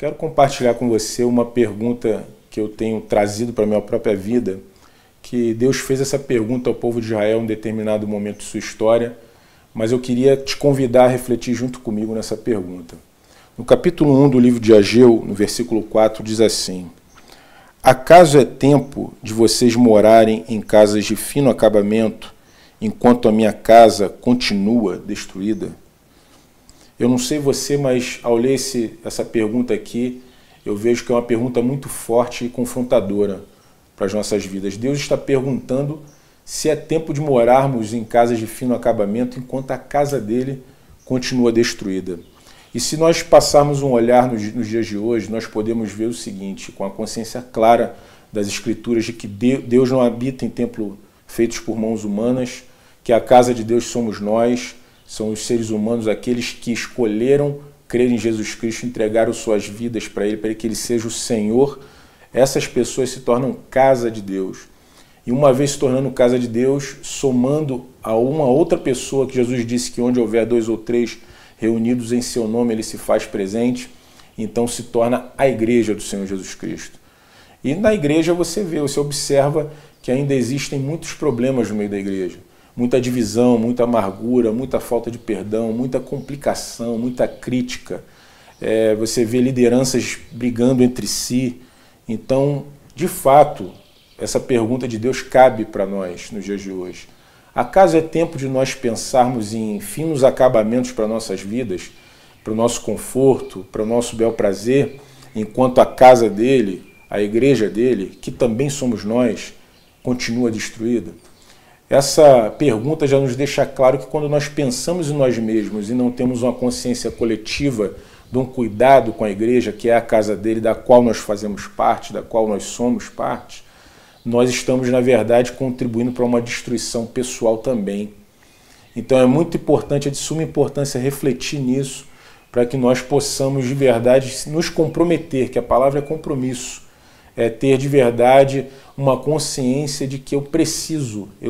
Quero compartilhar com você uma pergunta que eu tenho trazido para a minha própria vida, que Deus fez essa pergunta ao povo de Israel em um determinado momento de sua história, mas eu queria te convidar a refletir junto comigo nessa pergunta. No capítulo 1 do livro de Ageu, no versículo 4, diz assim: acaso é tempo de vocês morarem em casas de fino acabamento, enquanto a minha casa continua destruída? Eu não sei você, mas ao ler essa pergunta aqui, eu vejo que é uma pergunta muito forte e confrontadora para as nossas vidas. Deus está perguntando se é tempo de morarmos em casas de fino acabamento enquanto a casa dele continua destruída. E se nós passarmos um olhar nos dias de hoje, nós podemos ver o seguinte, com a consciência clara das Escrituras, de que Deus não habita em templo feitos por mãos humanas, que a casa de Deus somos nós, são os seres humanos, aqueles que escolheram crer em Jesus Cristo, entregaram suas vidas para Ele que Ele seja o Senhor. Essas pessoas se tornam casa de Deus. E uma vez se tornando casa de Deus, somando a uma outra pessoa, que Jesus disse que onde houver 2 ou 3 reunidos em seu nome, Ele se faz presente, então se torna a igreja do Senhor Jesus Cristo. E na igreja você observa que ainda existem muitos problemas no meio da igreja. Muita divisão, muita amargura, muita falta de perdão, muita complicação, muita crítica. Você vê lideranças brigando entre si. Então, de fato, essa pergunta de Deus cabe para nós nos dias de hoje. Acaso é tempo de nós pensarmos em finos acabamentos para nossas vidas, para o nosso conforto, para o nosso bel prazer, enquanto a casa dele, a igreja dele, que também somos nós, continua destruída? Essa pergunta já nos deixa claro que quando nós pensamos em nós mesmos e não temos uma consciência coletiva de um cuidado com a igreja, que é a casa dele, da qual nós fazemos parte, da qual nós somos parte, nós estamos, na verdade, contribuindo para uma destruição pessoal também. Então é muito importante, é de suma importância refletir nisso, para que nós possamos, de verdade, nos comprometer, que a palavra é compromisso, é ter de verdade uma consciência de que eu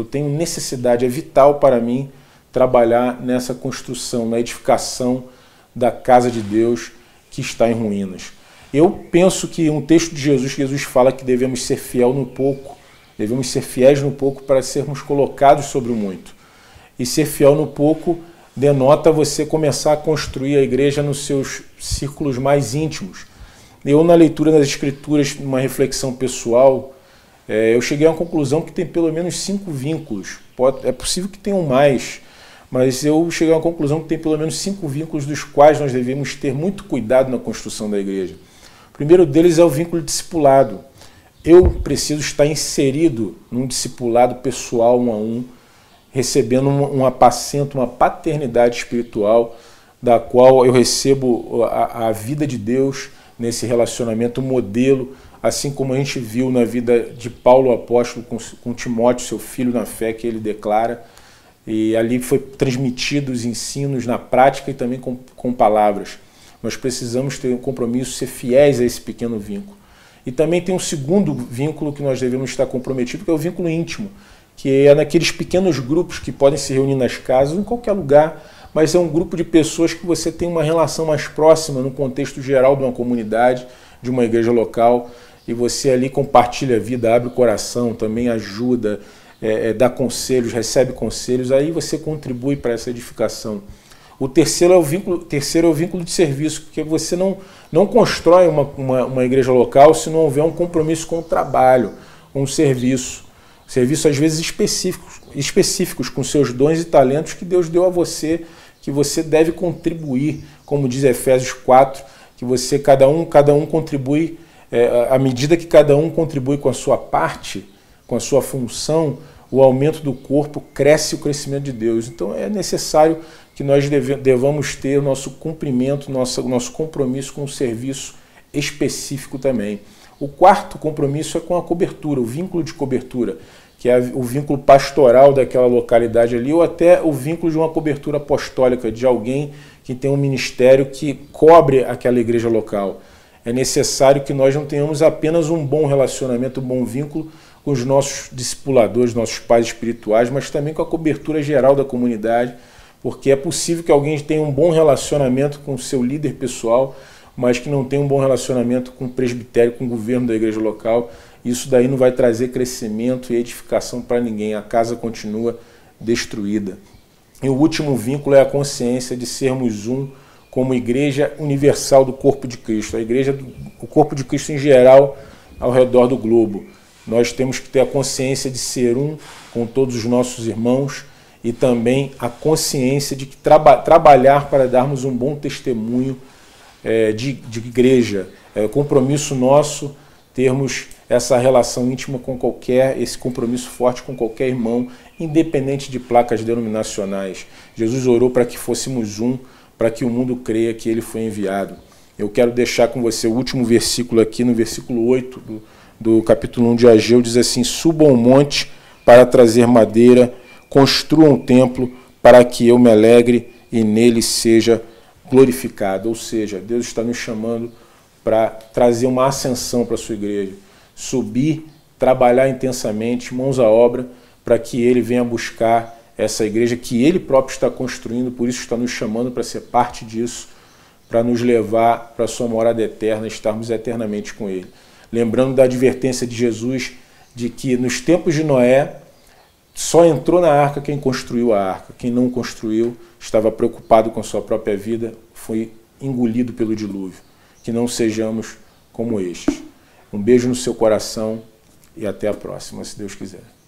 tenho necessidade, é vital para mim trabalhar nessa construção, na edificação da casa de Deus que está em ruínas. Eu penso que um texto de Jesus fala que devemos ser fiéis no pouco para sermos colocados sobre o muito. E ser fiel no pouco denota você começar a construir a igreja nos seus círculos mais íntimos. Eu, na leitura das Escrituras, numa reflexão pessoal, eu cheguei a uma conclusão que tem pelo menos 5 vínculos. É possível que tenham mais, mas eu cheguei a uma conclusão que tem pelo menos 5 vínculos dos quais nós devemos ter muito cuidado na construção da igreja. O primeiro deles é o vínculo discipulado. Eu preciso estar inserido num discipulado pessoal 1 a 1, recebendo um apacento, uma paternidade espiritual, da qual eu recebo a vida de Deus nesse relacionamento modelo, assim como a gente viu na vida de Paulo o apóstolo com Timóteo, seu filho na fé, que ele declara, e ali foi transmitido os ensinos na prática e também com palavras. Nós precisamos ter um compromisso, ser fiéis a esse pequeno vínculo. E também tem um segundo vínculo que nós devemos estar comprometidos, que é o vínculo íntimo, que é naqueles pequenos grupos que podem se reunir nas casas, em qualquer lugar, mas é um grupo de pessoas que você tem uma relação mais próxima no contexto geral de uma comunidade, de uma igreja local, e você ali compartilha a vida, abre o coração, também ajuda, dá conselhos, recebe conselhos, aí você contribui para essa edificação. O terceiro é o vínculo de serviço, porque você não constrói uma igreja local se não houver um compromisso com o trabalho, com o serviço. Serviço às vezes específicos com seus dons e talentos que Deus deu a você, que você deve contribuir, como diz Efésios 4, que cada um contribui, à medida que cada um contribui com a sua parte, com a sua função, o aumento do corpo cresce o crescimento de Deus. Então é necessário que nós devamos ter o nosso cumprimento, nosso compromisso com o serviço específico também. O quarto compromisso é com a cobertura, o vínculo de cobertura, que é o vínculo pastoral daquela localidade ali, ou até o vínculo de uma cobertura apostólica, de alguém que tem um ministério que cobre aquela igreja local. É necessário que nós não tenhamos apenas um bom relacionamento, um bom vínculo com os nossos discipuladores, nossos pais espirituais, mas também com a cobertura geral da comunidade, porque é possível que alguém tenha um bom relacionamento com o seu líder pessoal, mas que não tem um bom relacionamento com o presbitério, com o governo da igreja local. Isso daí não vai trazer crescimento e edificação para ninguém. A casa continua destruída. E o último vínculo é a consciência de sermos um como igreja universal do corpo de Cristo. A igreja, o corpo de Cristo em geral, ao redor do globo. Nós temos que ter a consciência de ser um com todos os nossos irmãos e também a consciência de que trabalhar para darmos um bom testemunho de igreja. É compromisso nosso termos essa relação íntima com esse compromisso forte com qualquer irmão, independente de placas denominacionais. Jesus orou para que fôssemos um, para que o mundo creia que ele foi enviado. Eu quero deixar com você o último versículo aqui, no versículo 8 do capítulo 1 de Ageu, diz assim: subam ao monte para trazer madeira, construam um templo para que eu me alegre e nele seja glorificado. Ou seja, Deus está nos chamando para trazer uma ascensão para a sua igreja. Subir, trabalhar intensamente, mãos à obra, para que ele venha buscar essa igreja que ele próprio está construindo, por isso está nos chamando para ser parte disso, para nos levar para a sua morada eterna, estarmos eternamente com ele. Lembrando da advertência de Jesus, de que nos tempos de Noé, só entrou na arca quem construiu a arca. Quem não construiu, estava preocupado com a sua própria vida, foi engolido pelo dilúvio. Que não sejamos como estes. Um beijo no seu coração e até a próxima, se Deus quiser.